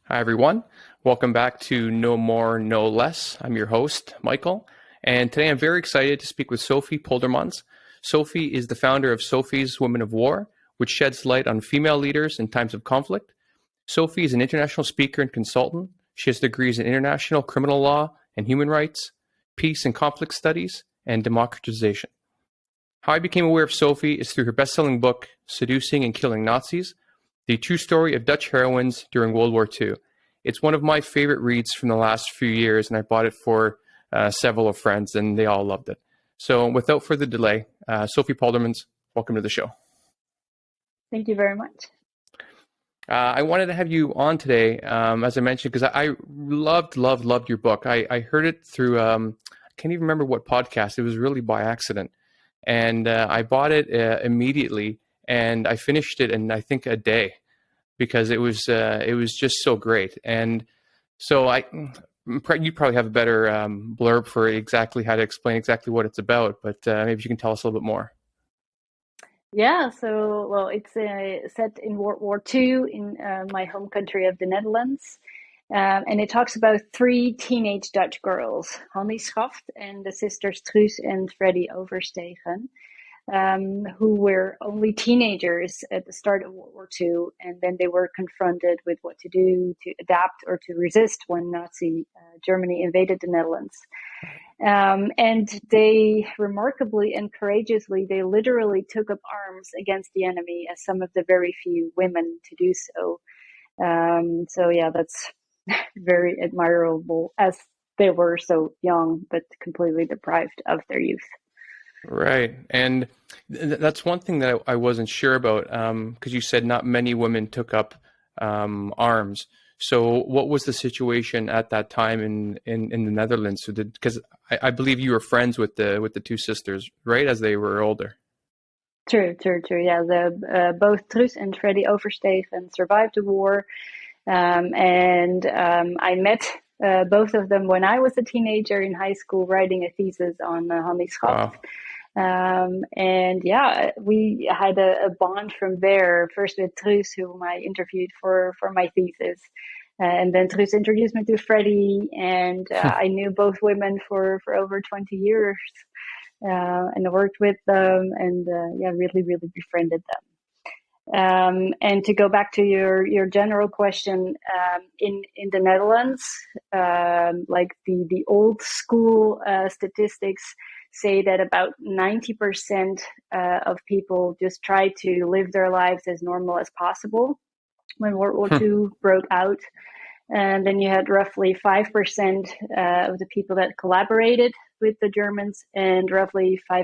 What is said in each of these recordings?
Hi, everyone. Welcome back to No More, No Less. I'm your host, Michael, and today I'm very excited to speak with Sophie Poldermans. Sophie is the founder of Sophie's Women of War, which sheds light on female leaders in times of conflict. Sophie is an international speaker and consultant. She has degrees in international criminal law and human rights, peace and conflict studies, and democratization. How I became aware of Sophie is through her best-selling book, Seducing and Killing Nazis, the true story of Dutch heroines during World War II. It's one of my favorite reads from the last few years, and I bought it for several of friends, and they all loved it. So without further delay, Sophie Poldermans, welcome to the show. Thank you very much. I wanted to have you on today, as I mentioned, because I loved your book. I heard it through, I can't even remember what podcast. It was really by accident. And I bought it immediately, and I finished it in, I think, a day, because it was just so great. And so you probably have a better blurb for exactly how to explain exactly what it's about, but maybe you can tell us a little bit more. Yeah, so, it's set in World War II in my home country of the Netherlands. And it talks about three teenage Dutch girls, Hannie Schaft and the sisters Truus and Freddie Oversteegen, who were only teenagers at the start of World War II. And then they were confronted with what to do to adapt or to resist when Nazi Germany invaded the Netherlands. And they remarkably and courageously, they literally took up arms against the enemy as some of the very few women to do so. So yeah, that's very admirable, as they were so young but completely deprived of their youth. Right. And that's one thing that I wasn't sure about, because you said not many women took up arms. So what was the situation at that time in the Netherlands? So because I believe you were friends with the two sisters, right, as they were older. True. Yeah, both Truus and Freddie Oversteegen survived the war. And I met both of them when I was a teenager in high school, writing a thesis on Hannie Schaft. Wow. And yeah, we had a bond from there, first with Truus, whom I interviewed for my thesis. And then Truus introduced me to Freddie, and I knew both women for over 20 years, and I worked with them, and really befriended them. And to go back to your general question, in the Netherlands, like the old school statistics say that about 90% of people just try to live their lives as normal as possible when World War II broke out. And then you had roughly 5% of the people that collaborated with the Germans, and roughly 5%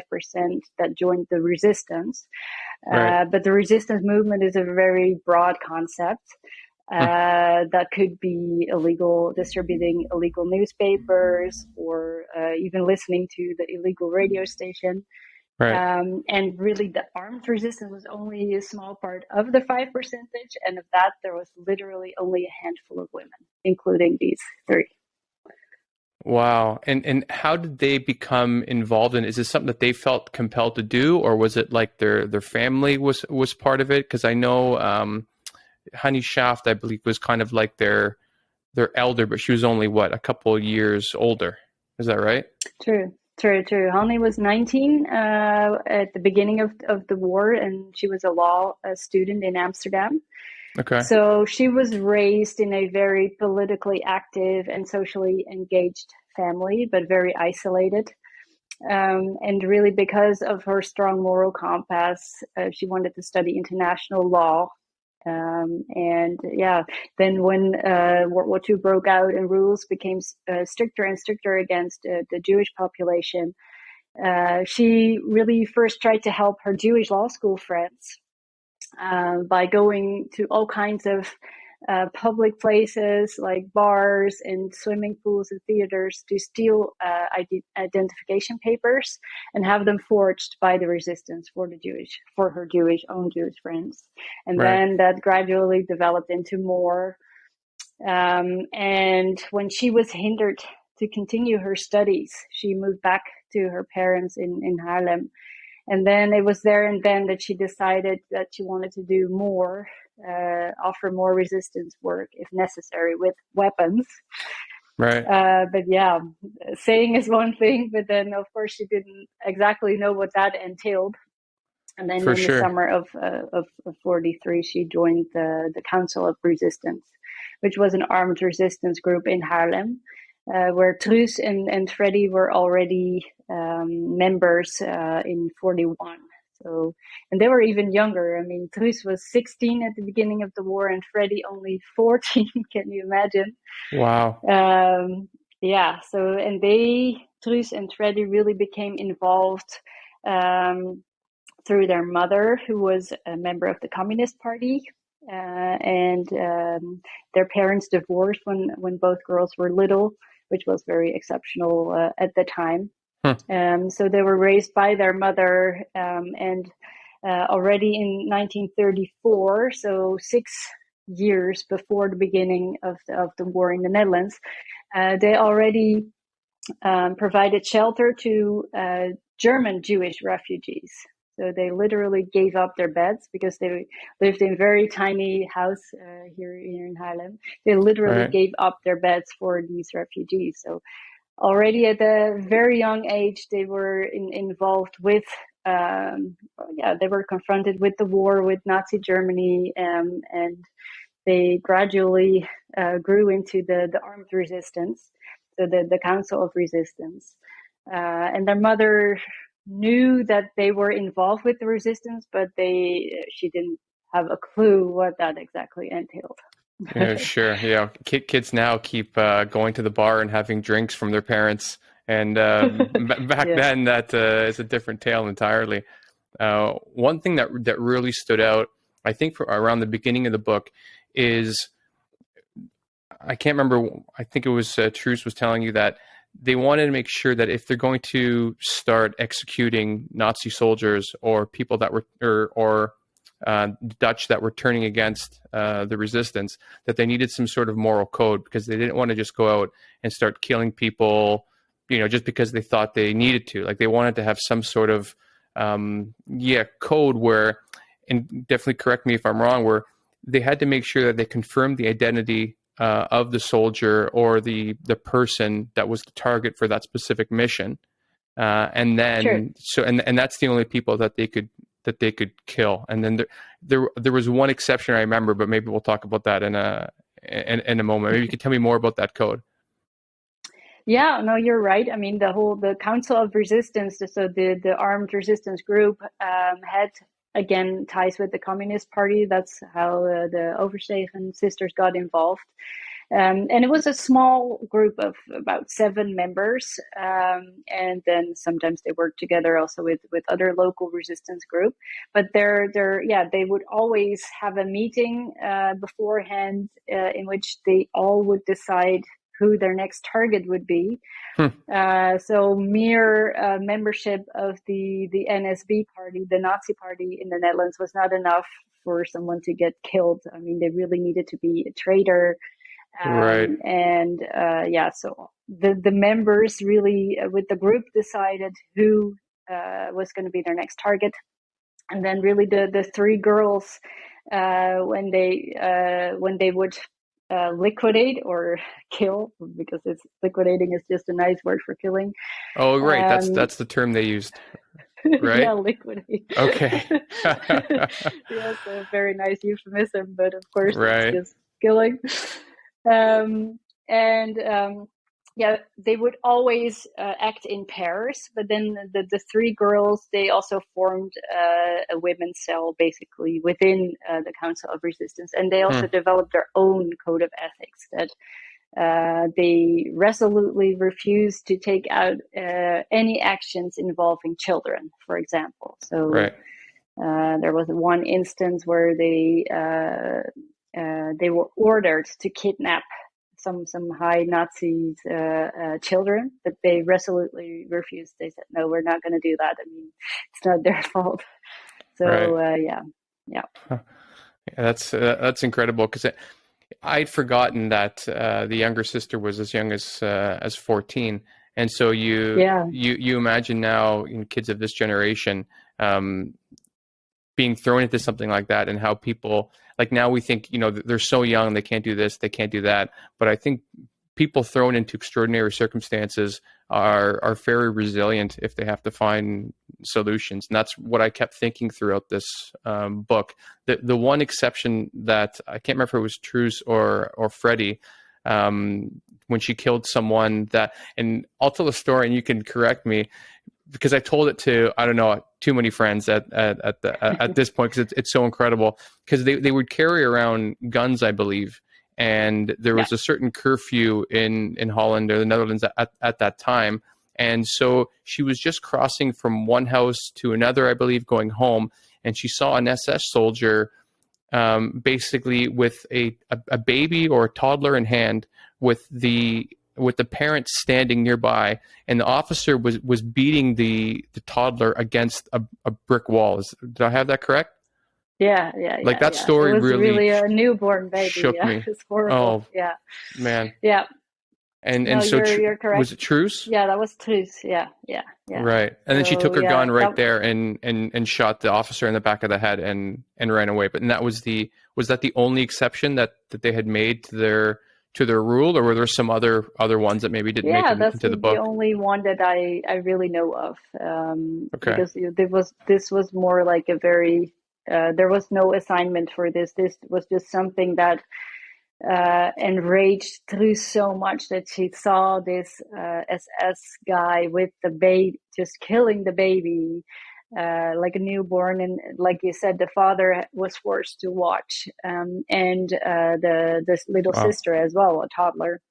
that joined the resistance. Right. But the resistance movement is a very broad concept. That could be distributing illegal newspapers, or even listening to the illegal radio station. Right. And really, the armed resistance was only a small part of the 5%, and of that, there was literally only a handful of women, including these three. Wow. And how did they become involved in it? Is this something that they felt compelled to do, or was it like their family was part of it? Because I know Hannie Schaft, I believe, was kind of like their elder, but she was only a couple of years older. Is that right? True. Hannie was 19 at the beginning of the war, and she was a law student in Amsterdam. Okay. So she was raised in a very politically active and socially engaged family, but very isolated. And really, because of her strong moral compass, she wanted to study international law. And yeah, then when World War II broke out and rules became stricter and stricter against the Jewish population, she really first tried to help her Jewish law school friends by going to all kinds of public places like bars and swimming pools and theaters to steal identification papers and have them forged by the resistance for her own Jewish friends. And Right. then that gradually developed into more. And when she was hindered to continue her studies, she moved back to her parents in Haarlem. And then it was there and then that she decided that she wanted to do more offer more resistance work if necessary with weapons. Right. But yeah, saying is one thing, but then of course she didn't exactly know what that entailed. And then For in the sure. summer of 43, she joined the Council of Resistance, which was an armed resistance group in Haarlem, where Truus and Freddie were already members in 41. So, and they were even younger. I mean, Truus was 16 at the beginning of the war, and Freddie only 14. Can you imagine? Wow. Yeah. So, and Truus and Freddie really became involved through their mother, who was a member of the Communist Party. And their parents divorced when both girls were little, which was very exceptional at the time. So they were raised by their mother, and already in 1934, so 6 years before the beginning of the war in the Netherlands, they already provided shelter to German Jewish refugees. So they literally gave up their beds because they lived in a very tiny house here in Haarlem. They literally gave up their beds for these refugees. So already at a very young age, they were involved with, they were confronted with the war with Nazi Germany, and they gradually grew into the armed resistance, so the Council of Resistance. And their mother knew that they were involved with the resistance, but she didn't have a clue what that exactly entailed. Yeah, sure. Yeah, kids now keep going to the bar and having drinks from their parents, and back then that is a different tale entirely. One thing that really stood out, I think, for around the beginning of the book, is I can't remember. I think it was Truus was telling you that they wanted to make sure that if they're going to start executing Nazi soldiers or people that were or Dutch that were turning against the resistance, that they needed some sort of moral code, because they didn't want to just go out and start killing people, just because they thought they needed to. Like, they wanted to have some sort of code where, and definitely correct me if I'm wrong, where they had to make sure that they confirmed the identity of the soldier or the person that was the target for that specific mission, and then and that's the only people that they could kill. And then there was one exception I remember, but maybe we'll talk about that in a moment. Maybe you could tell me more about that code. Yeah, no, you're right. I mean, the Council of Resistance, so the armed resistance group, had again ties with the Communist Party. That's how the Oversteegen sisters got involved. And it was a small group of about 7 members. And then sometimes they worked together also with other local resistance group. But they would always have a meeting beforehand in which they all would decide who their next target would be. So mere membership of the NSB party, the Nazi party in the Netherlands, was not enough for someone to get killed. I mean, they really needed to be a traitor. Right. And so the members really with the group decided who was going to be their next target. And then really the 3 girls, when they would liquidate or kill, because liquidating is just a nice word for killing. Oh, right. That's the term they used. Right? Yeah, liquidate. Okay. Yes, a very nice euphemism, but of course right. it's just killing. They would always act in pairs, but then the 3 girls, they also formed a women's cell basically within the Council of Resistance, and they also developed their own code of ethics that they resolutely refused to take out any actions involving children, for example. So there was one instance where they were ordered to kidnap some high Nazis children, but they resolutely refused. They said, no, we're not going to do that. I mean, it's not their fault. So that's incredible, because I'd forgotten that the younger sister was as young as 14, and so you imagine now, kids of this generation, being thrown into something like that, and how people, like, now we think, they're so young, they can't do this, they can't do that. But I think people thrown into extraordinary circumstances are very resilient if they have to find solutions. And that's what I kept thinking throughout this book. The one exception that I can't remember if it was Truus or Freddie, when she killed someone and I'll tell the story and you can correct me, because I told it to, I don't know, too many friends at this point, because it's so incredible. Because they would carry around guns, I believe, and there was a certain curfew in Holland or the Netherlands at that time. And so she was just crossing from one house to another, I believe, going home, and she saw an SS soldier basically with a baby or a toddler in hand, with the parents standing nearby, and the officer was beating the toddler against a brick wall. Did I have that correct? Yeah. Like, that story It was really a sh- newborn baby. shook Yeah, me. it's horrible. Oh, Yeah. man. Yeah. And No, so you're correct. was it Truus? Yeah, that was Truus. Yeah. Right. And then she So took her yeah, gun right there and shot the officer in the back of the head and ran away. But that was that the only exception that they had made to their rule, or were there some other ones that maybe didn't make it that's into the the book? only one that I really know of. Okay. Because this was more like a very there was no assignment for this. This was just something that enraged Truus so much that she saw this SS guy with the baby, just killing the baby like a newborn. And like you said, the father was forced to watch, and this little Wow. sister as well, a toddler.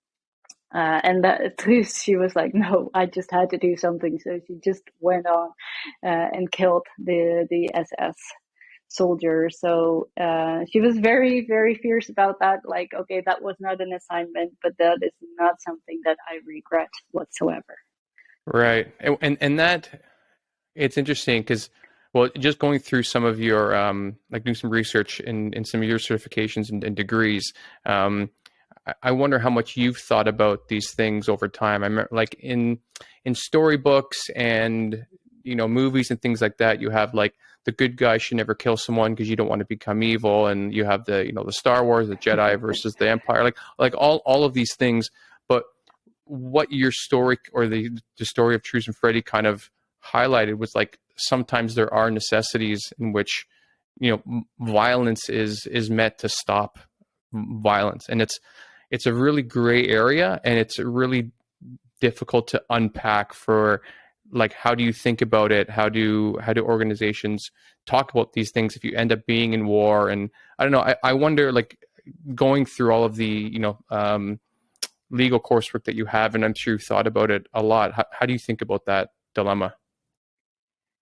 And that Truus, she was like, no, I just had to do something. So she just went on and killed the SS soldier. So she was very, very fierce about that. Like, okay, that was not an assignment, but that is not something that I regret whatsoever. Right. And that, it's interesting because, well, just going through some of your like doing some research in some of your certifications and degrees, I wonder how much you've thought about these things over time. I remember, like, in storybooks and movies and things like that, you have, like, the good guy should never kill someone because you don't want to become evil, and you have the the Star Wars, the Jedi versus the Empire, like all of these things. But what your story, or the story of Truus and Freddie, kind of highlighted was, like, sometimes there are necessities in which violence is meant to stop violence, and it's a really gray area, and it's really difficult to unpack for, like, how do you think about it? How do organizations talk about these things if you end up being in war? And I don't know. I wonder, like, going through all of the legal coursework that you have, and I'm sure you've thought about it a lot. How do you think about that dilemma?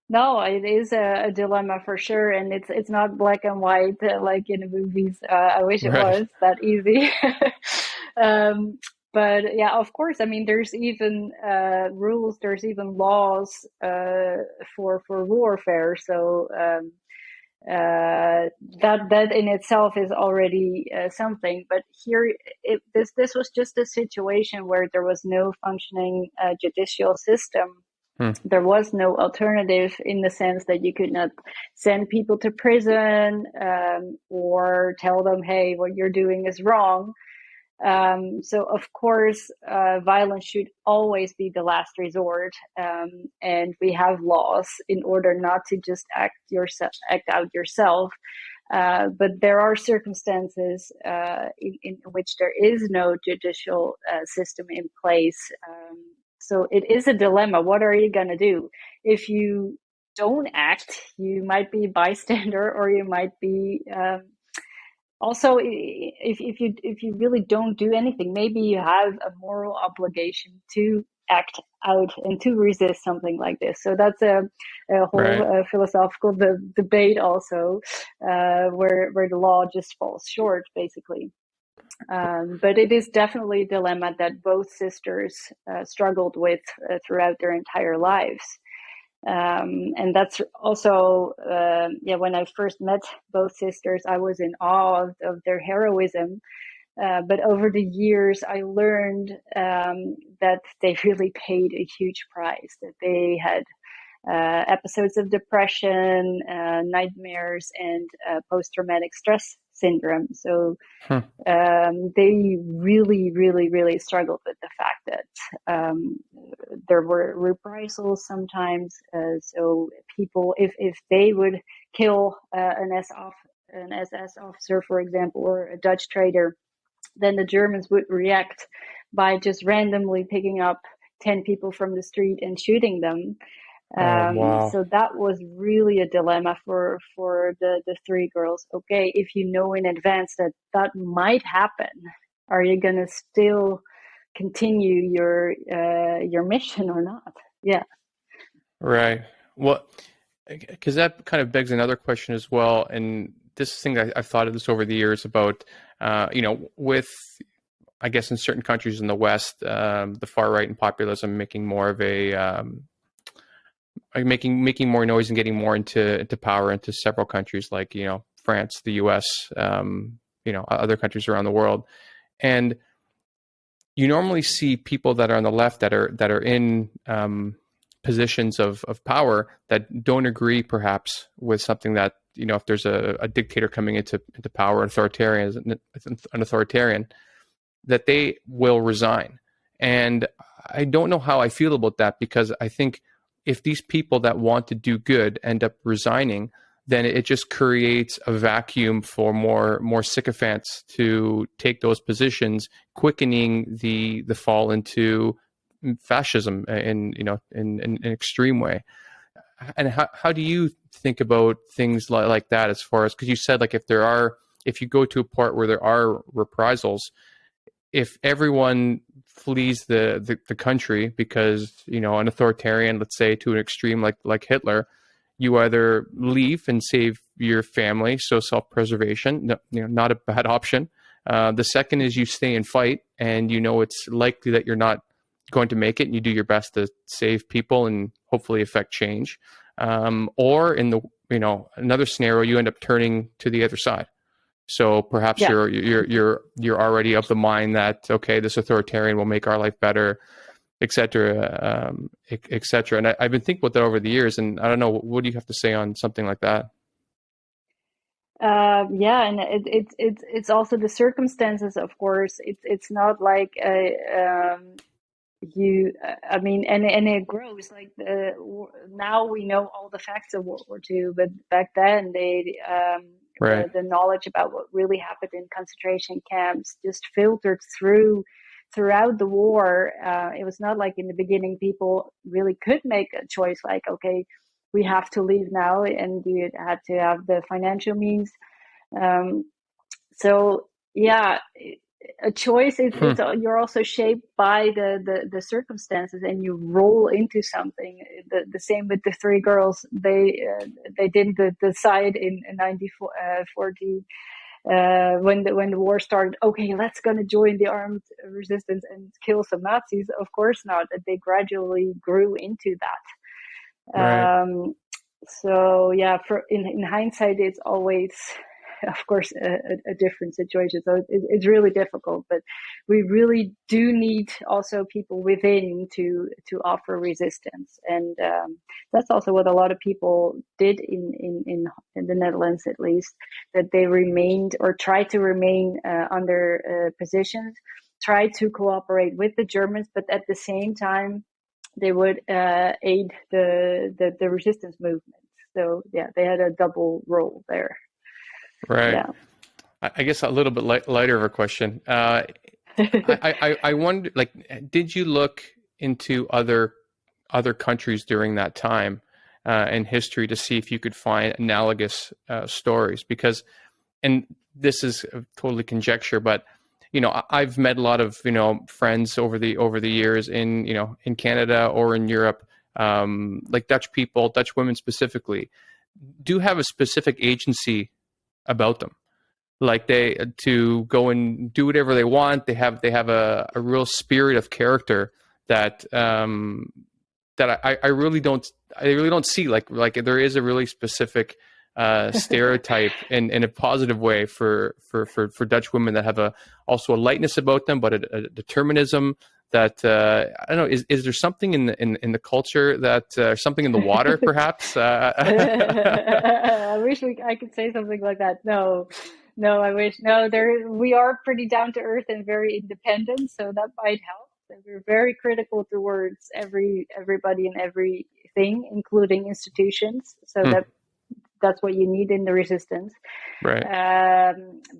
No, it is a dilemma for sure, and it's not black and white like in the movies. I wish it Right. was that easy. um, but yeah, of course. I mean, there's even rules. There's even laws for warfare. So that in itself is already something. But here, this was just a situation where there was no functioning judicial system. There was no alternative, in the sense that you could not send people to prison or tell them, hey, what you're doing is wrong. So, of course, violence should always be the last resort. And we have laws in order not to just act out yourself. But there are circumstances in which there is no judicial system in place. So it is a dilemma. What are you going to do? If you don't act, you might be a bystander, or you might be also, if you really don't do anything, maybe you have a moral obligation to act out and to resist something like this. So that's a whole Right. philosophical debate also, where the law just falls short, basically. But it is definitely a dilemma that both sisters struggled with throughout their entire lives. And that's also, when I first met both sisters, I was in awe of their heroism. But over the years, I learned that they really paid a huge price, that they had episodes of depression, nightmares, and post-traumatic stress syndrome. So they really, really, really struggled with the fact that there were reprisals sometimes. So people, if they would kill an SS officer, for example, or a Dutch traitor, then the Germans would react by just randomly picking up 10 people from the street and shooting them. Wow. So that was really a dilemma for the three girls. Okay, if you know in advance that that might happen, are you gonna still continue your mission or not? Yeah. Right. Well, because that kind of begs another question as well. And this thing I've thought of this over the years about, with, I guess, in certain countries in the West, the far right and populism making more of a making more noise and getting more into power into several countries like France, the U.S., other countries around the world, and you normally see people that are on the left that are in positions of power that don't agree perhaps with something that if there's a dictator coming into power, an authoritarian, that they will resign. And I don't know how I feel about that, because I think if these people that want to do good end up resigning, then it just creates a vacuum for more sycophants to take those positions, quickening the fall into fascism in an extreme way. And how do you think about things like that, as far as, because you said, like, if you go to a part where there are reprisals, if everyone flees the country because an authoritarian, let's say, to an extreme like Hitler, you either leave and save your family, so self-preservation, not a bad option. The second is you stay and fight, and it's likely that you're not going to make it, and you do your best to save people and hopefully affect change. Or in the another scenario, you end up turning to the other side. So perhaps Yeah. you're already of the mind that, okay, this authoritarian will make our life better, et cetera, et cetera. And I've been thinking about that over the years, and I don't know, what do you have to say on something like that? Yeah, and it's also the circumstances, of course. It's not like I mean, and it grows like now we know all the facts of World War II, but back then Right. the knowledge about what really happened in concentration camps just filtered throughout the war. It was not like in the beginning people really could make a choice like, okay, we have to leave now, and you had to have the financial means. So yeah, a choice is you're also shaped by the circumstances, and you roll into something. The same with the three girls. They didn't decide in 1940 when the war started, okay, let's gonna join the armed resistance and kill some Nazis. Of course not. They gradually grew into that. Right. So yeah, in hindsight, it's always, of course, a different situation. So it's really difficult, but we really do need also people within to offer resistance, and that's also what a lot of people did in the Netherlands, at least, that they remained or tried to remain under positions, tried to cooperate with the Germans, but at the same time they would aid the resistance movement. So yeah, they had a double role there. Right. Yeah. I guess a little bit lighter of a question. I wonder, like, did you look into other countries during that time in history to see if you could find analogous stories? Because, and this is totally conjecture, but I've met a lot of friends over the years in in Canada or in Europe, like Dutch people, Dutch women specifically, do have a specific agency about them. Like, they to go and do whatever they want. They have a real spirit of character that that I really don't see. Like there is a really specific stereotype in a positive way for Dutch women that have also a lightness about them, but a determinism that I don't know. Is there something in the culture that something in the water, perhaps? I wish I could say something like that. No, no, I wish. No, we are pretty down to earth and very independent, so that might help. And we're very critical towards everybody and everything, including institutions. So that's what you need in the resistance. Right.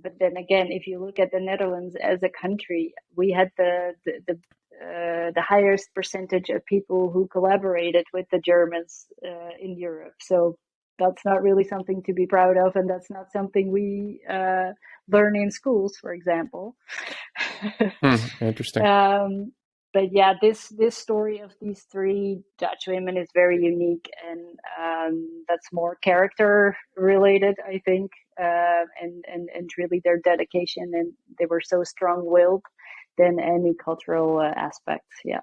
But then again, if you look at the Netherlands as a country, we had the highest percentage of people who collaborated with the Germans in Europe. So that's not really something to be proud of, and that's not something we learn in schools, for example. Interesting. But yeah, this story of these three Dutch women is very unique, and that's more character related, I think, and really their dedication, and they were so strong-willed than any cultural aspects. Yeah.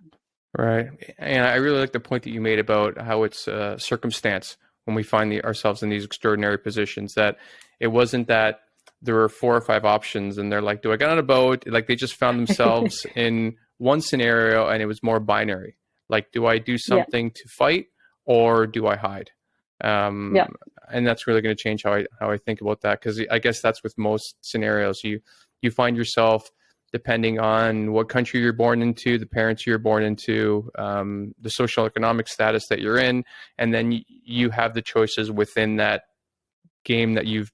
Right. And I really like the point that you made about how it's circumstance when we find ourselves in these extraordinary positions, that it wasn't that there were 4 or 5 options and they're like, do I get on a boat? Like they just found themselves in one scenario and it was more binary. Like, do I do something to fight or do I hide? And that's really going to change how I think about that. Because I guess that's with most scenarios. You find yourself, depending on what country you're born into, the parents you're born into, the social economic status that you're in, and then you have the choices within that game that you've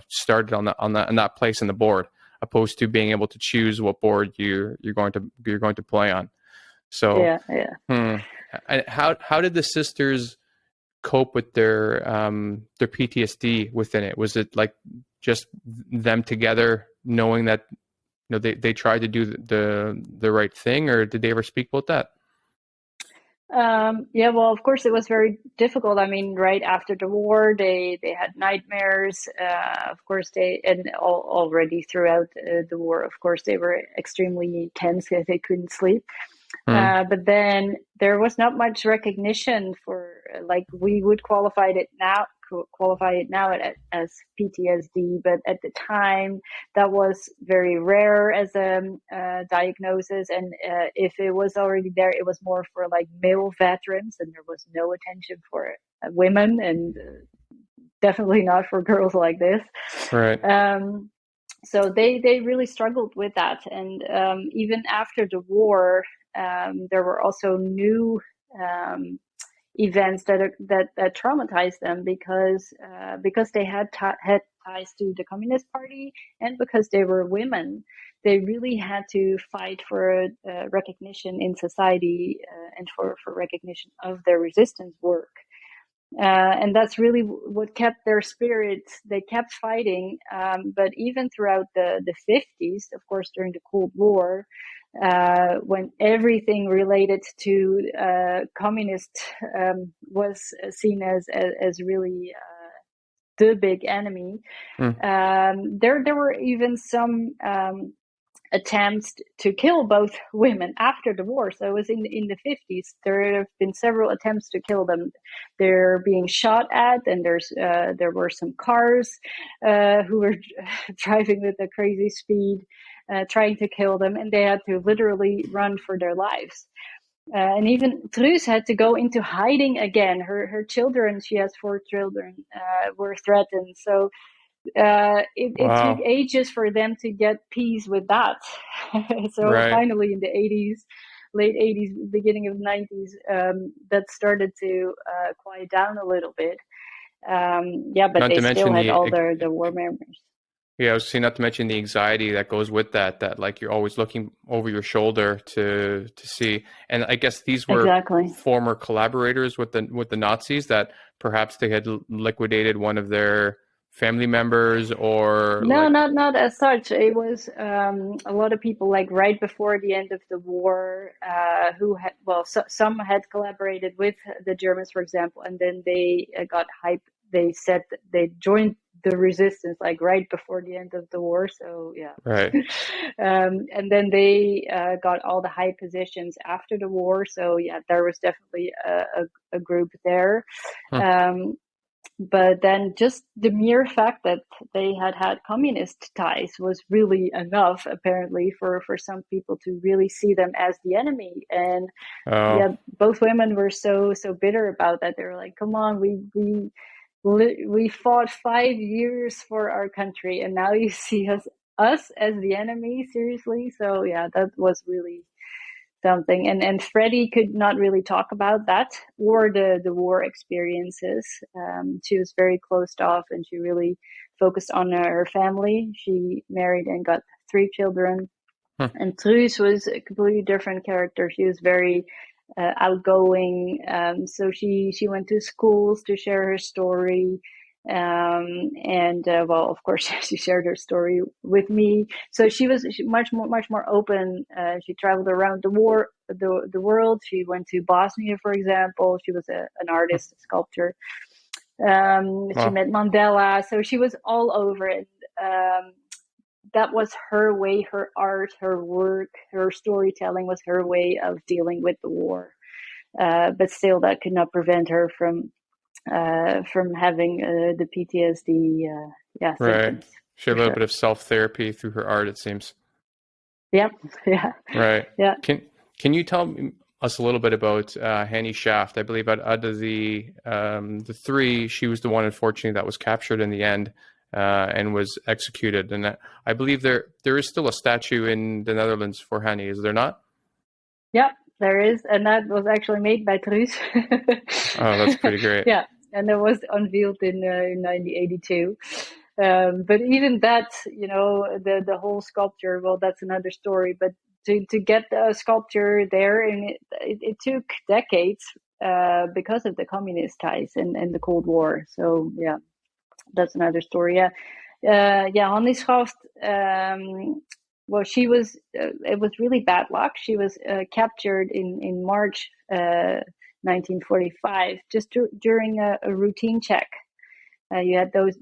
started on that place in the board, opposed to being able to choose what board you're going to play on. So how did the sisters cope with their PTSD within it? Was it like just them together knowing that they tried to do the right thing, or did they ever speak about that? Well, of course, it was very difficult. I mean, right after the war, they had nightmares. Of course, already throughout the war, of course, they were extremely tense. They couldn't sleep. But then there was not much recognition for, like, we would qualify it now as PTSD, but at the time that was very rare as a diagnosis, and if it was already there, it was more for like male veterans, and there was no attention for women, and definitely not for girls like this. Right. So they really struggled with that, and even after the war, there were also new events that traumatized them because they had ties to the Communist Party, and because they were women. They really had to fight for recognition in society and for recognition of their resistance work. And that's really what kept their spirits. They kept fighting, but even throughout the 50s, of course, during the Cold War, when everything related to communist was seen as really the big enemy, there were even some attempts to kill both women after the war. So it was in the 50s. There have been several attempts to kill them. They're being shot at, and there were some cars who were driving with a crazy speed, trying to kill them, and they had to literally run for their lives. And even Truus had to go into hiding again. Her children, she has 4 children, were threatened. So it took ages for them to get peace with that. So finally in the 80s, late 80s, beginning of 90s, that started to quiet down a little bit. But not they still had all their war memories. Yeah, I was saying, not to mention the anxiety that goes with that like you're always looking over your shoulder to see. And I guess these were former collaborators with the Nazis, that perhaps they had liquidated one of their family members, or no, not as such. It was a lot of people, like right before the end of the war, who had, some had collaborated with the Germans, for example, and then they got hype. They said they joined the resistance like right before the end of the war. So yeah, right. And then they got all the high positions after the war. So yeah, there was definitely a group there. But then just the mere fact that they had communist ties was really enough, apparently, for some people to really see them as the enemy. And Oh, yeah, both women were so bitter about that. They were like, "Come on, we fought 5 years for our country, and now you see us as the enemy. Seriously." So yeah, that was really something. And Freddie could not really talk about that or the war experiences. She was very closed off, and she really focused on her family. She married and got 3 children. huh, And Truus was a completely different character. She was very outgoing. So she went to schools to share her story. And well, of course, she shared her story with me. So she was much more open. She traveled around the world. She went to Bosnia, for example. She was an huh. artist, a sculptor. She Well, met Mandela. So she was all over it. That was her way, her art, her work, her storytelling was her way of dealing with the war. But still, that could not prevent her from having the PTSD, right. symptoms She had for a little sure. bit of self-therapy through her art, it seems. Yep, yeah, Right. yeah. Can you tell us a little bit about Hannie Schaft? I believe out of the three, she was the one, unfortunately, that was captured in the end and was executed. And I believe there is still a statue in the Netherlands for Hannie, is there not? Yep, there is, and that was actually made by Truus. Oh, that's pretty great. Yeah, and it was unveiled in 1982. But even that, the whole sculpture, well, that's another story. But to get the sculpture there, and it took decades because of the communist ties and the Cold War. So yeah, that's another story. Yeah, yeah. Hannie Schaft. Well, she was. It was really bad luck. She was captured in March 1945, just during a routine check. You had those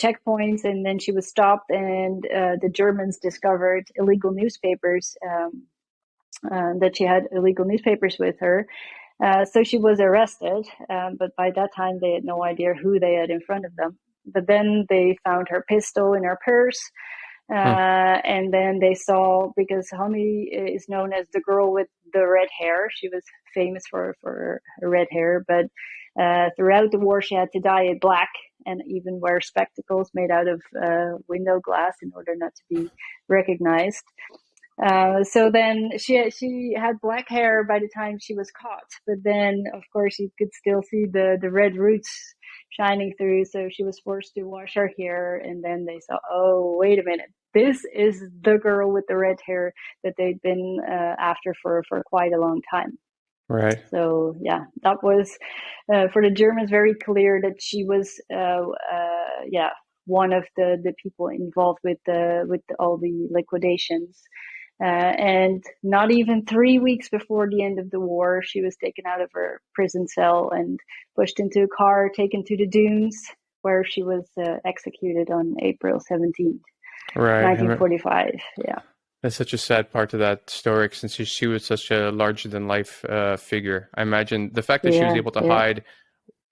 checkpoints, and then she was stopped, and the Germans discovered illegal newspapers. That she had illegal newspapers with her. So she was arrested, but by that time they had no idea who they had in front of them. But then they found her pistol in her purse, Hmm. and then they saw, because Hannie is known as the girl with the red hair. She was famous for her red hair, but throughout the war she had to dye it black and even wear spectacles made out of window glass in order not to be recognized. So then she had black hair by the time she was caught, but then of course you could still see the red roots shining through. So she was forced to wash her hair, and then they saw, oh wait a minute, this is the girl with the red hair that they'd been after for quite a long time. Right. So yeah, that was for the Germans very clear that she was yeah, one of the people involved with all the liquidations. And not even 3 weeks before the end of the war, she was taken out of her prison cell and pushed into a car, taken to the dunes, where she was executed on April 17th, Right. 1945. Yeah. That's such a sad part of that story since she was such a larger than life figure. I imagine the fact that she was Yeah. able to Yeah. hide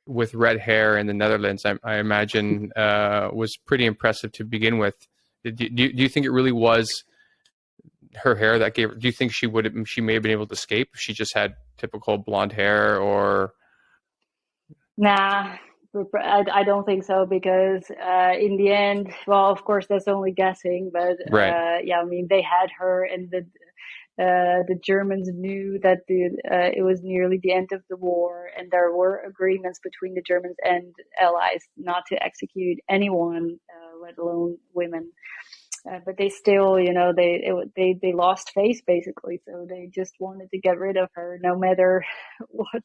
with red hair in the Netherlands, I imagine, was pretty impressive to begin with. Do you think it really was her hair that gave her? Do you think she may have been able to escape if she just had typical blonde hair or? Nah, I don't think so, because in the end, well, of course, that's only guessing, but Right. yeah, I mean, they had her, and the Germans knew that it was nearly the end of the war, and there were agreements between the Germans and Allies not to execute anyone, let alone women. But they still, they lost face basically, so they just wanted to get rid of her, no matter what.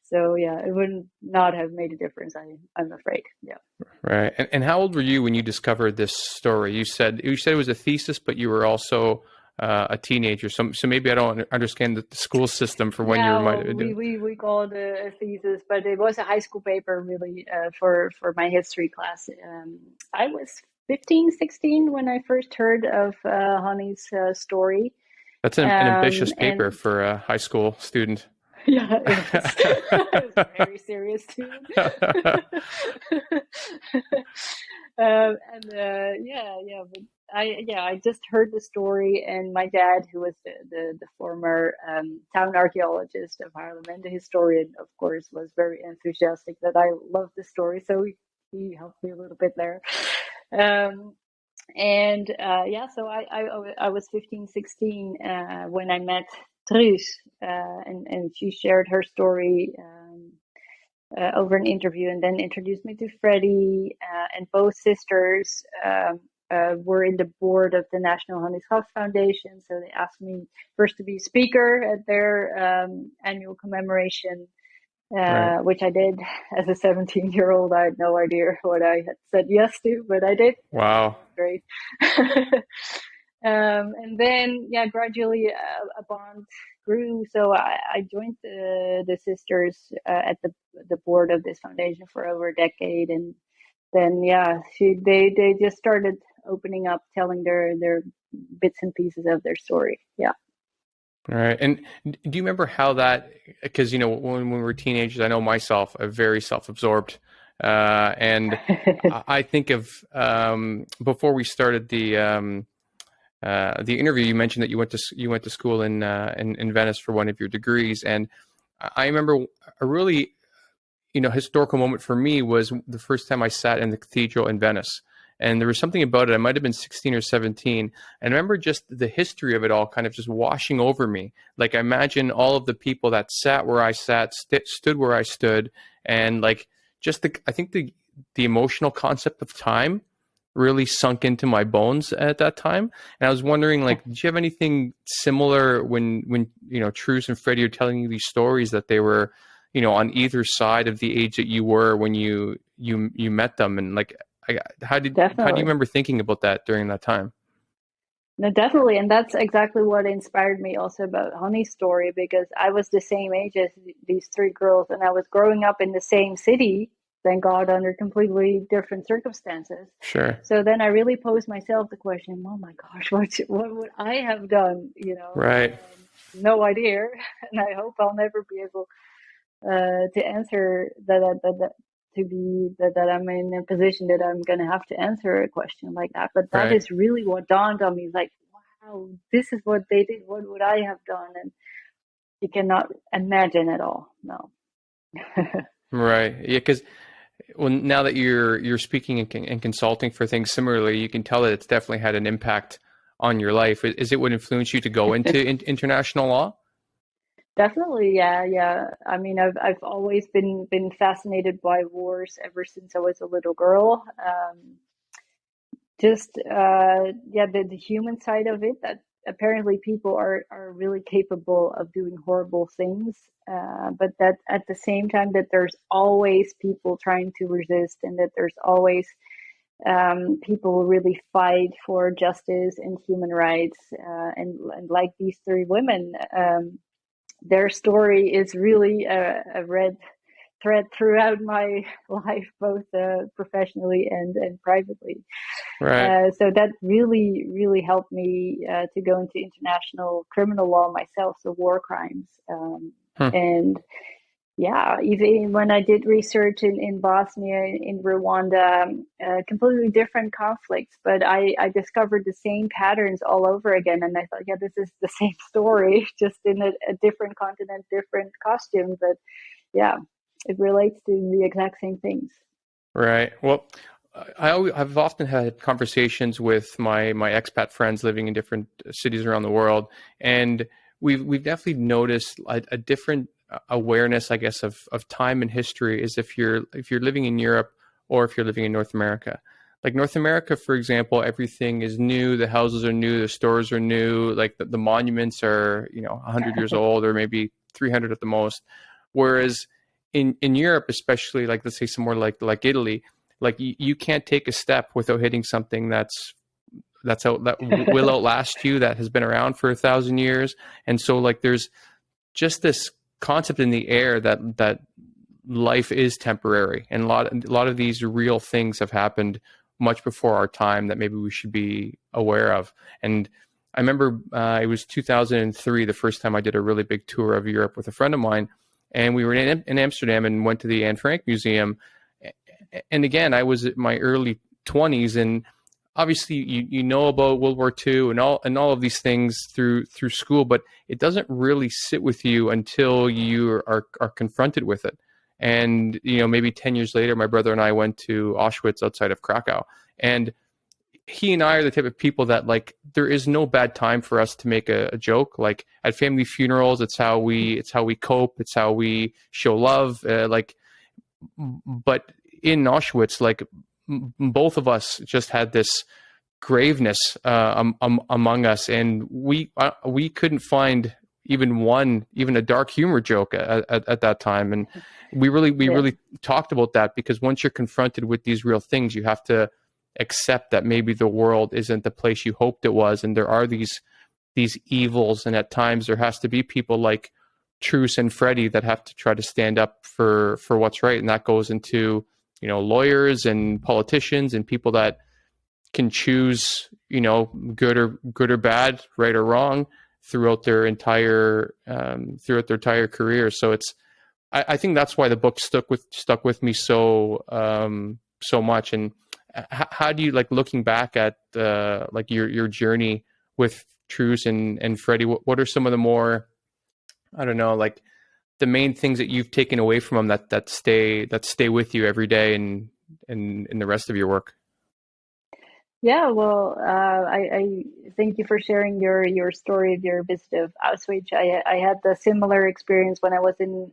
So yeah, it would not have made a difference. I'm afraid. Yeah. Right. And how old were you when you discovered this story? You said it was a thesis, but you were also a teenager. So maybe I don't understand the school system for when you Yeah, might well, have been. we call it a thesis, but it was a high school paper really, for my history class. I was 15, 16 when I first heard of Honey's story. That's an ambitious paper And for a high school student. Yeah, it was very serious too. But I just heard the story, and my dad, who was the former town archaeologist of Haarlem and the historian, of course, was very enthusiastic that I loved the story, so he helped me a little bit there. Um, so I was 15, 16 when I met Truus, and she shared her story over an interview, and then introduced me to Freddie. And both sisters were in the board of the National Hannie Schaft Foundation, so they asked me first to be speaker at their annual commemoration. Right. Which I did as a 17-year-old. I had no idea what I had said yes to, but I did. Wow. Great. And then, gradually a bond grew. So I joined the sisters at the board of this foundation for over a decade, and then they just started opening up, telling their bits and pieces of their story. Yeah. All right. And do you remember how that, because, when we were teenagers, I know myself, I'm very self-absorbed. And I think of, before we started the interview, you mentioned that you went to school in Venice for one of your degrees. And I remember a really, historical moment for me was the first time I sat in the cathedral in Venice. And there was something about it. I might have been 16 or 17. And I remember just the history of it all kind of just washing over me. Like, I imagine all of the people that sat where I sat, stood where I stood. And like, I think the emotional concept of time really sunk into my bones at that time. And I was wondering, like, did you have anything similar when Truus and Freddie are telling you these stories, that they were, on either side of the age that you were when you met them? And like, how do you remember thinking about that during that time? No, definitely. And that's exactly what inspired me also about Hannie's story, because I was the same age as these three girls, and I was growing up in the same city, thank God, under completely different circumstances. Sure. So then I really posed myself the question, oh my gosh, what would I have done? Right. No idea. And I hope I'll never be able to answer that I'm in a position that I'm going to have to answer a question like that. But that is really what dawned on me. Like, wow, this is what they did. What would I have done? And you cannot imagine at all. No. Right. Yeah. Because now that you're speaking and consulting for things similarly, you can tell that it's definitely had an impact on your life. Is it what influenced you to go into international law? Definitely, yeah. I mean, I've always been fascinated by wars ever since I was a little girl. The human side of it, that apparently people are really capable of doing horrible things, but that at the same time that there's always people trying to resist, and that there's always people who really fight for justice and human rights, and like these three women. Their story is really a red thread throughout my life, both professionally and privately. Right. So that really, really helped me to go into international criminal law myself, so war crimes. And even when I did research in Bosnia, in Rwanda, completely different conflicts, but I discovered the same patterns all over again. And I thought, this is the same story, just in a different continent, different costume. But it relates to the exact same things. Right. Well, I've often had conversations with my expat friends living in different cities around the world, and we've definitely noticed a different awareness, I guess, of time and history, is if you're living in Europe or if you're living in North America. Like North America, for example, everything is new. The houses are new. The stores are new. Like the monuments are 100 years old, or maybe 300 at the most. Whereas in Europe, especially, like, let's say somewhere like Italy, like you can't take a step without hitting something that will outlast you, that has been around for 1,000 years. And so, like, there's just this concept in the air that life is temporary, and a lot of these real things have happened much before our time that maybe we should be aware of. And I remember it was 2003, the first time I did a really big tour of Europe with a friend of mine, and we were in Amsterdam and went to the Anne Frank Museum. And again, I was in my early 20s, and obviously you know about World War II and all of these things through school, but it doesn't really sit with you until you are confronted with it. And maybe 10 years later, my brother and I went to Auschwitz outside of Krakow, and he and I are the type of people that, like, there is no bad time for us to make a joke. Like at family funerals, it's how we cope, it's how we show love. But in Auschwitz, like both of us just had this graveness among us, and we couldn't find even a dark humor joke at that time. And we really talked about that, because once you're confronted with these real things, you have to accept that maybe the world isn't the place you hoped it was, and there are these evils, and at times there has to be people like Truus and Freddie that have to try to stand up for what's right. And that goes into lawyers and politicians and people that can choose good or bad, right or wrong, throughout their entire career. So I think that's why the book stuck with me so much. And how do you, like, looking back at like your journey with Truus and Freddie, what are some of the more, I don't know, like the main things that you've taken away from them that stay with you every day and in the rest of your work? Yeah, well, I thank you for sharing your story of your visit of Auschwitz. I had the similar experience when I was in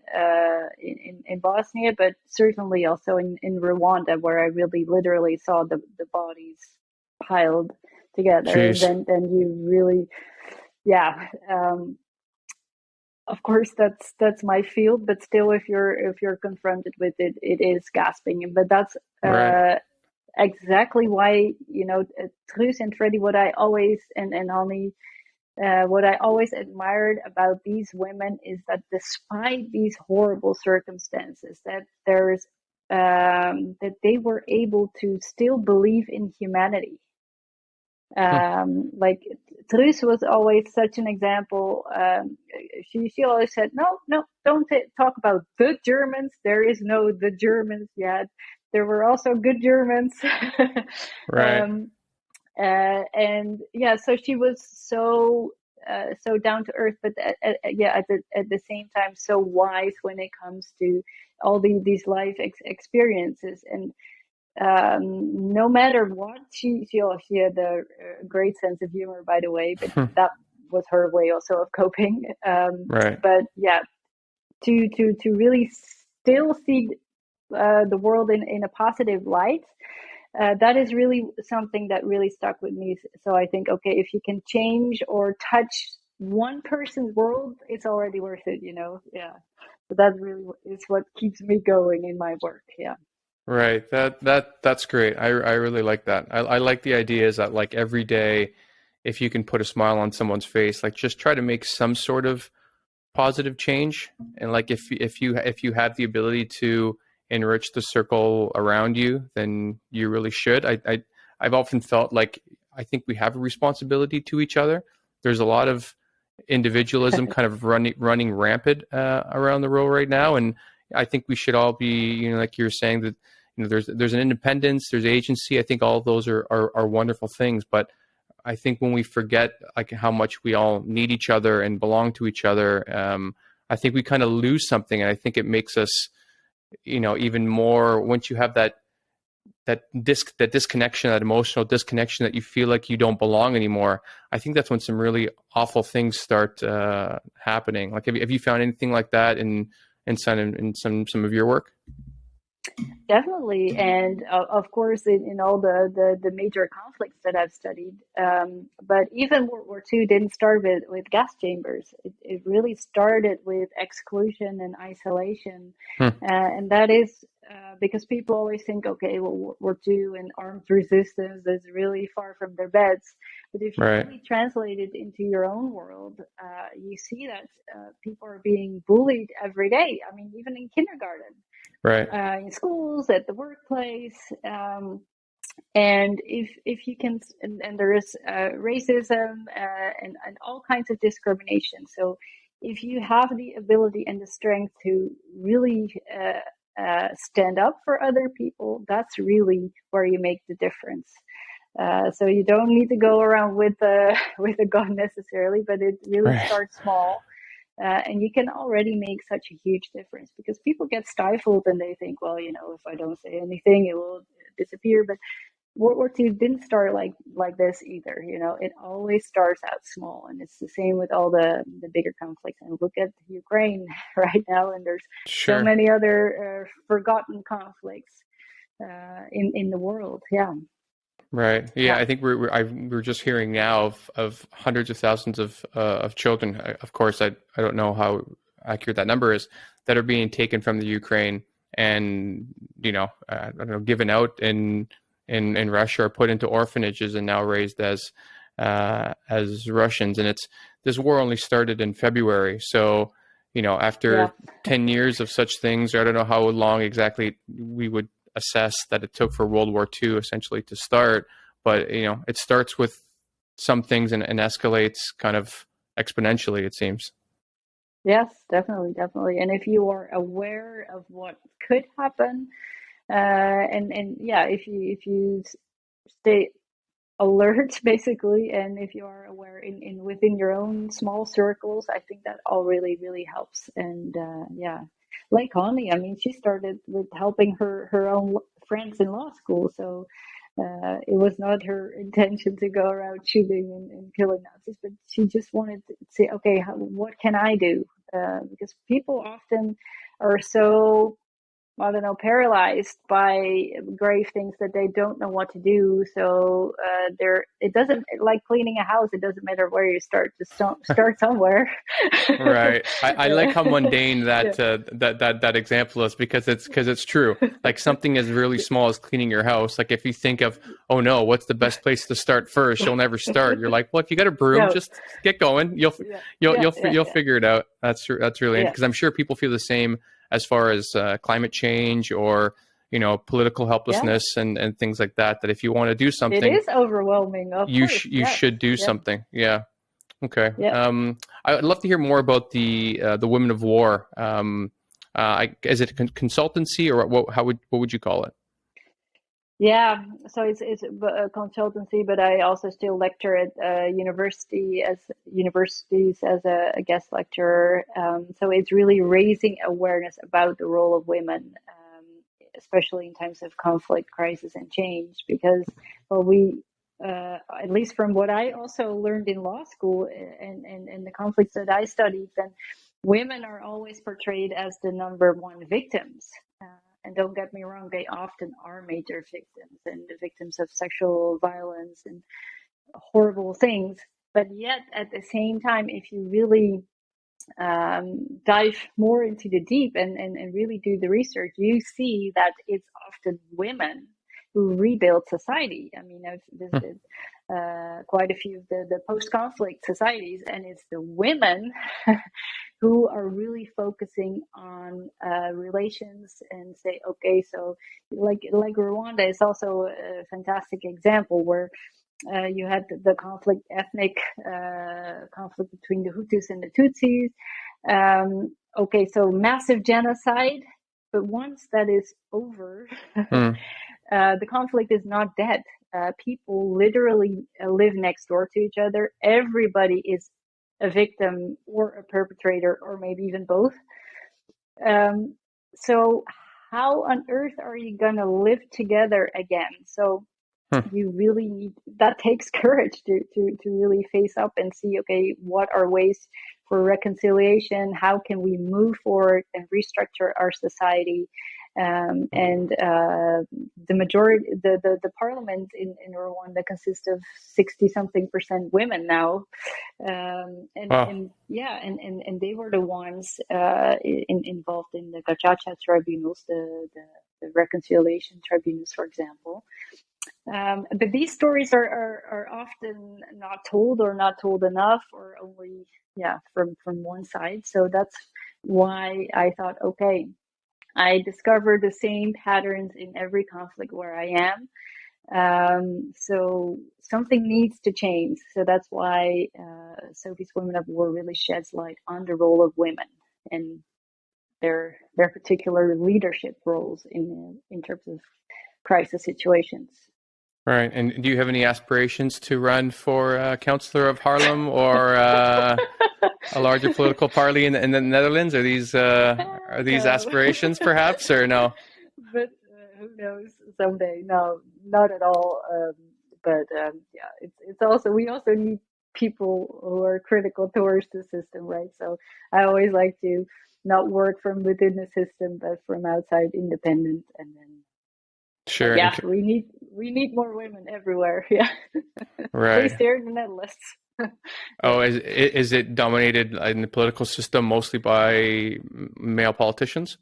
Bosnia, but certainly also in Rwanda, where I really literally saw the bodies piled together, and Jeez. then you really, yeah. Of course, that's my field, but still, if you're confronted with it, it is gasping. But that's Right. exactly why, Truus and Freddie, what I always, and Hannie, what I always admired about these women is that despite these horrible circumstances, that they were able to still believe in humanity. Like Truus was always such an example. She always said, no, don't talk about the Germans. There is no the Germans yet. There were also good Germans. Right. um, and yeah, so she was so down to earth, but at the same time so wise when it comes to all these life experiences. And no matter what, she had a great sense of humor, by the way, but that was her way also of coping. Right. But yeah, to really still see the world in a positive light, that is really something that really stuck with me. So I think, okay, if you can change or touch one person's world, it's already worth it, Yeah. So that really is what keeps me going in my work. Yeah. Right. That's great. I really like that. I like the idea is that, like, every day, if you can put a smile on someone's face, like, just try to make some sort of positive change. And like if you have the ability to enrich the circle around you, then you really should. I've often felt like I think we have a responsibility to each other. There's a lot of individualism kind of running rampant around the world right now, and I think we should all be, like you're saying, that there's an independence, there's agency. I think all of those are wonderful things, but I think when we forget, like, how much we all need each other and belong to each other, I think we kind of lose something, and I think it makes us, even more. Once you have that disconnection, that emotional disconnection, that you feel like you don't belong anymore, I think that's when some really awful things start happening. Like, have you found anything like that in some of your work? Definitely, and of course, in all the major conflicts that I've studied, but even World War II didn't start with gas chambers. It really started with exclusion and isolation, Hmm. and that is because people always think, okay, well, World War II and armed resistance is really far from their beds. But if you Right. really translate it into your own world, you see that people are being bullied every day. I mean, even in kindergarten, Right. in schools, at the workplace. And if you can, and there is racism and all kinds of discrimination. So if you have the ability and the strength to really stand up for other people, that's really where you make the difference. So you don't need to go around with with a gun necessarily, but it really Right. starts small. And you can already make such a huge difference, because people get stifled and they think, well, if I don't say anything, it will disappear. But World War II didn't start like this either. It always starts out small, and it's the same with all the bigger conflicts. And look at Ukraine right now, and there's so Sure. many other forgotten conflicts in the world. Yeah, Right. Yeah, yeah, I think we're just hearing now of hundreds of thousands of children. Of course, I don't know how accurate that number is, that are being taken from the Ukraine and I don't know, given out in Russia, or put into orphanages and now raised as Russians. And this war only started in February, so yeah. after 10 years of such things, or I don't know how long exactly we would assess that it took for World War II essentially to start, but it starts with some things and escalates kind of exponentially, it seems. Yes, definitely, definitely. And if you are aware of what could happen, and yeah, if you stay alert basically, and if you are aware in within your own small circles, I think that all really really helps. And yeah, like Connie, I mean, she started with helping her own friends in law school, so it was not her intention to go around shooting and killing Nazis, but she just wanted to say, okay, what can I do? Because people often are so, I don't know, paralyzed by grave things that they don't know what to do. So it doesn't, like cleaning a house. It doesn't matter where you start. Just don't start somewhere. Right. I like how mundane Yeah, that example is, because it's true. Like something as really small as cleaning your house. Like if you think of, oh no, what's the best place to start first? You'll never start. You're like, well, if you got a broom, no, just get going. You'll yeah, you'll yeah, you'll yeah, you'll yeah, figure it out. That's really, yeah, because I'm sure people feel the same as far as climate change, or political yeah. helplessness and things like that. That if you want to do It something, is overwhelming, of course. you Yes, should do yes, something. Yeah. Okay. yeah. I'd love to hear more about the Women of War. Is it a consultancy, or what would you call it? Yeah, so it's a consultancy, but I also still lecture at universities as a guest lecturer. So it's really raising awareness about the role of women, especially in times of conflict, crisis, and change. Because, well, at least from what I also learned in law school and the conflicts that I studied, then women are always portrayed as the number one victims. And don't get me wrong, they often are major victims and the victims of sexual violence and horrible things. But yet, at the same time, if you really dive more into the deep and really do the research, you see that it's often women who rebuild society. I mean, I've visited quite a few of the post-conflict societies, and it's the women who are really focusing on relations and say, okay, so like Rwanda is also a fantastic example where you had the ethnic conflict between the Hutus and the Tutsis. Okay, so massive genocide, but once that is over, Hmm. the conflict is not dead. People literally live next door to each other. Everybody is a victim or a perpetrator, or maybe even both. Um, so, how on earth are you going to live together again? So, Hmm. you really need, that takes courage to really face up and see, okay, what are ways for reconciliation? How can we move forward and restructure our society? And the majority, the parliament in Rwanda consists of 60 something percent women now. Wow. And yeah, and they were the ones involved in the Gacaca tribunals, the reconciliation tribunals, for example. But these stories are often not told, or not told enough, or only, yeah, from one side. So that's why I thought, okay, I discover the same patterns in every conflict where I am. So something needs to change. So that's why Sophie's Women of War really sheds light on the role of women and their particular leadership roles in terms of crisis situations. Right. And do you have any aspirations to run for councillor of Haarlem or a larger political party in the Netherlands? Are these No, aspirations, perhaps, or no? but who knows? Someday, no, not at all. Yeah, it's also we also need people who are critical towards the system, right? So I always like to not work from within the system, but from outside, independent, and then. But Sure. yeah, we need more women everywhere. Yeah, at least Right. here in the Netherlands. Oh, Yeah. is it dominated in the political system mostly by male politicians?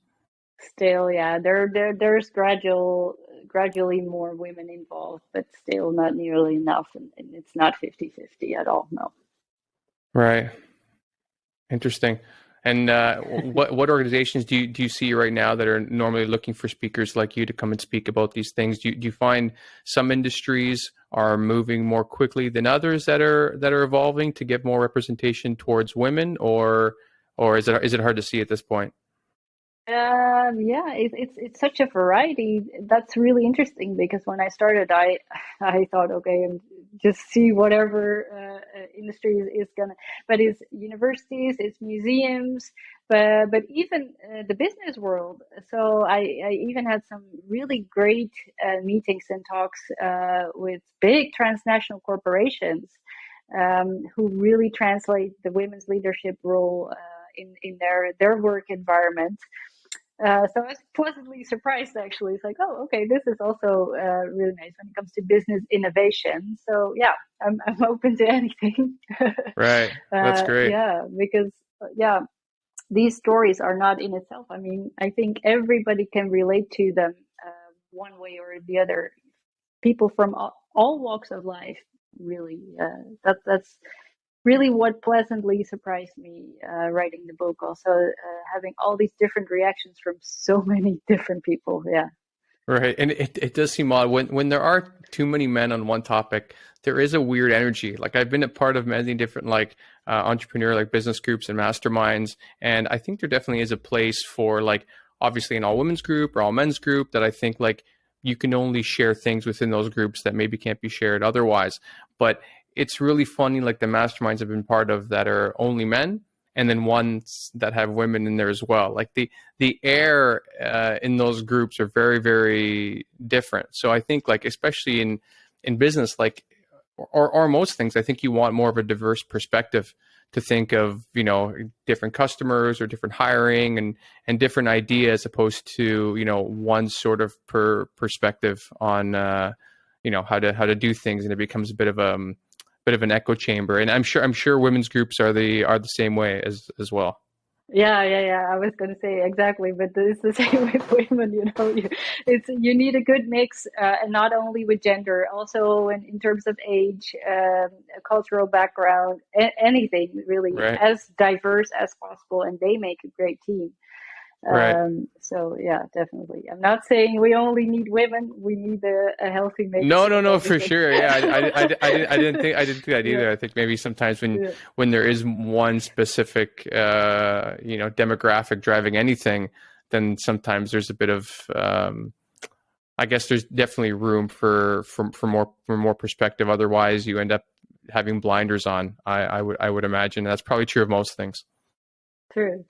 Still, yeah, there's gradually more women involved, but still not nearly enough, and it's not 50-50 at all. No. Right. Interesting. And what organizations do you see right now that are normally looking for speakers like you to come and speak about these things? Do you find some industries are moving more quickly than others that are evolving to give more representation towards women, or is it hard to see at this point? Yeah, it's such a variety. That's really interesting because when I started, I thought, okay, and just see whatever industry is gonna, but it's universities, it's museums, but even the business world. So I even had some really great meetings and talks with big transnational corporations who really translate the women's leadership role in their work environment. So I was pleasantly surprised actually. It's like, oh, okay, this is also really nice when it comes to business innovation. So yeah, I'm open to anything. Right. That's great. Yeah, because yeah, these stories are not in itself. I mean, I think everybody can relate to them one way or the other. People from all walks of life, really. That's really what pleasantly surprised me writing the book. Also, having all these different reactions from so many different people. Yeah. Right. And it does seem odd when there are too many men on one topic, there is a weird energy. Like I've been a part of many different like entrepreneur like business groups and masterminds. And I think there definitely is a place for like obviously an all women's group or all men's group that I think like you can only share things within those groups that maybe can't be shared otherwise. But it's really funny like the masterminds I've been part of that are only men and then ones that have women in there as well. Like the air in those groups are very very different. So I think like especially in business like or most things, I think you want more of a diverse perspective to think of different customers or different hiring and different ideas as opposed to one sort of perspective on how to do things, and it becomes a bit of an echo chamber. And I'm sure women's groups are the same way as well. Yeah. I was going to say exactly, but it's the same with women. You need a good mix, and not only with gender, also in terms of age, cultural background, anything really, Right. as diverse as possible, and they make a great team. Right. So yeah, definitely. I'm not saying we only need women. We need a healthy mix No, no, of no, for everything. sure. Yeah, I didn't think that either. Yeah, I think maybe sometimes yeah, when there is one specific demographic driving anything, then sometimes there's a bit of I guess there's definitely room for more perspective. Otherwise, you end up having blinders on. I would imagine that's probably true of most things. true.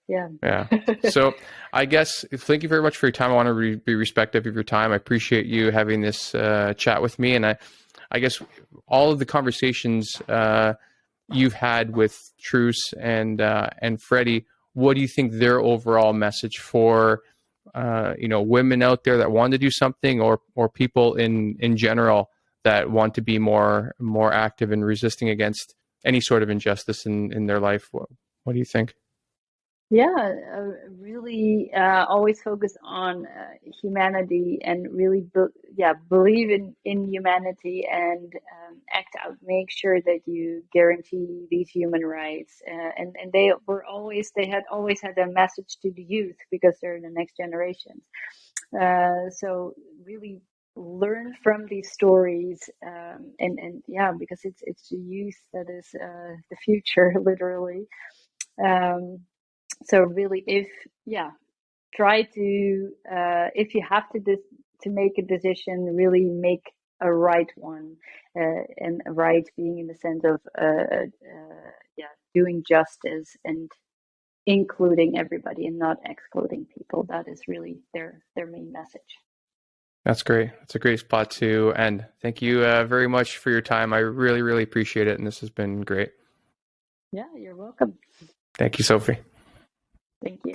Yeah. Yeah. So I guess thank you very much for your time. I want to be respectful of your time. I appreciate you having this chat with me, and I guess all of the conversations you've had with Truus and Freddie. What do you think their overall message for women out there that want to do something, or people in general that want to be more active in resisting against any sort of injustice in their life? What do you think? Yeah, really always focus on humanity and really believe in humanity and act out. Make sure that you guarantee these human rights. And they had always had a message to the youth because they're the next generations. So really learn from these stories, and yeah, because it's the youth that is the future, literally. So really, if try to if you have to make a decision, really make a right one, and right being in the sense of doing justice and including everybody and not excluding people. That is really their main message. That's great. That's a great spot to end. Thank you very much for your time. I really, really appreciate it, and this has been great. Yeah, you're welcome. Thank you, Sophie. Thank you.